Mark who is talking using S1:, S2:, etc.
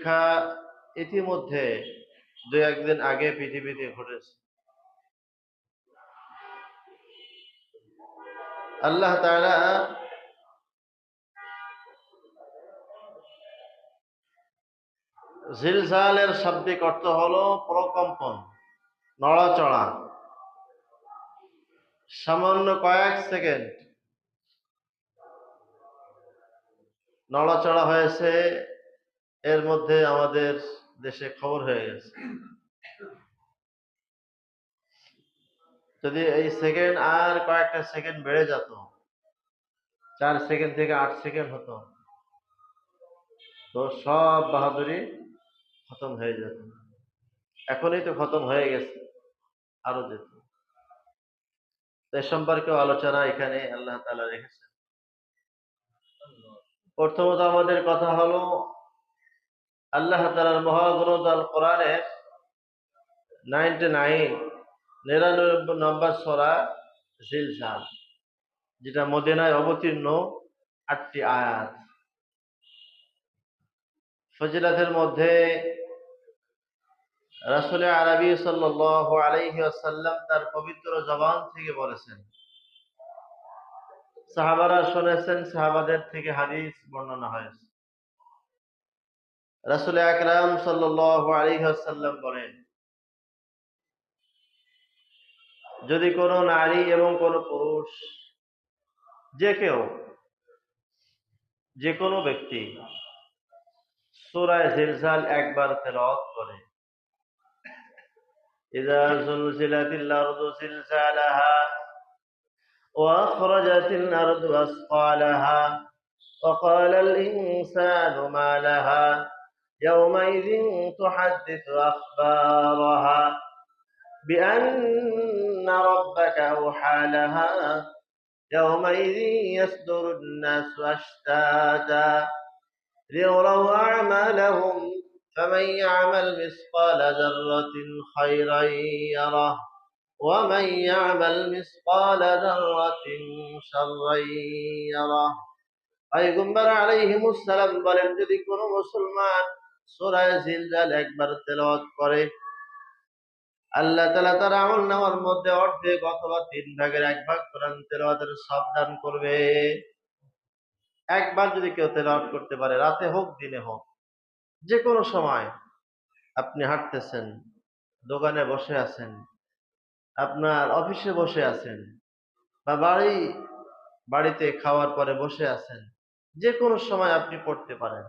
S1: পরীক্ষা ইতিমধ্যে দু একদিন আগে পৃথিবীতে ঘটেছে। আল্লাহ তাআলা জিলজালের শাব্দিক অর্থ হলো প্রকম্পন, নড়াচড়া। সামান্য কয়েক সেকেন্ড নড়াচড়া হয়েছে, এর মধ্যে আমাদের দেশে খবর হয়ে গেছে। যদি এই সেকেন্ড আর কয়েকটা সেকেন্ড বেড়ে যেত, 4 সেকেন্ড থেকে 8 সেকেন্ড হতো, তো সব বাহাদুরি খতম হয়ে যেত। এখনই তো খতম হয়ে গেছে, আরো যেত। এ সম্পর্কে আলোচনা এখানে আল্লাহ তাআলা রেখেছেন। প্রথমত আমাদের কথা হলো আল্লাহ তাআলার মহাগ্রন্থ আল কোরআনের 99 নম্বর সূরা জিলজাল, যেটা মদিনায় অবতীর্ণ 8টি আয়াত। ফজিলতের মধ্যে রাসূল আরবি সাল্লাল্লাহু আলাইহি ওয়াসাল্লাম তার পবিত্র জবান থেকে বলেছেন, সাহাবারা শুনেছেন, সাহাবাদের থেকে হাদিস বর্ণনা হয়েছে। রাসূল আকরাম সাল্লাল্লাহু আলাইহি ওয়াসাল্লাম বলেন, যদি কোনো নারী এবং কোনো পুরুষ, যে কোনো ব্যক্তি সূরা জিলজাল একবার তেলাওয়াত করে, ইযা যুলজিলাতিল আরদু জিলজালাহা ওয়া আখরাজাতিল আরদু আসকালাহা ওয়া ক্বালাল ইনসানু মা লাহা ইয়াওমাইযিন তুহাদ্দিসু আখবারাহা বিআন্না রাব্বাকা আওহা লাহা ইয়াওমাইযিন ইয়াসদুরুন নাসু আশতাতা ليروا أعمالهم فمن يعمل مثقال ذرة خيرا يره ومن يعمل مثقال ذرة شرا يره। পয়গম্বর আলাইহিমুস সালাম বলেন, যদি কোনো মুসলমান সূরা জিলজাল একবার তেলাওয়াত করে, আল্লাহ তাআলা তার আমলনামার মধ্যে অর্ধেক অথবা 3 ভাগের 1 ভাগ কোরআন তেলাওয়াতের সওয়াব দান করবে। একবার যদি কেউ তেলাওয়াত করতে পারে, রাতে হোক দিনে হোক, যে কোনো সময়, আপনি হাঁটতেছেন, দোকানে বসে আছেন, আপনার অফিসে বসে আছেন, বা বাড়িতে খাওয়ার পরে বসে আছেন, যে কোনো সময় আপনি পড়তে পারেন।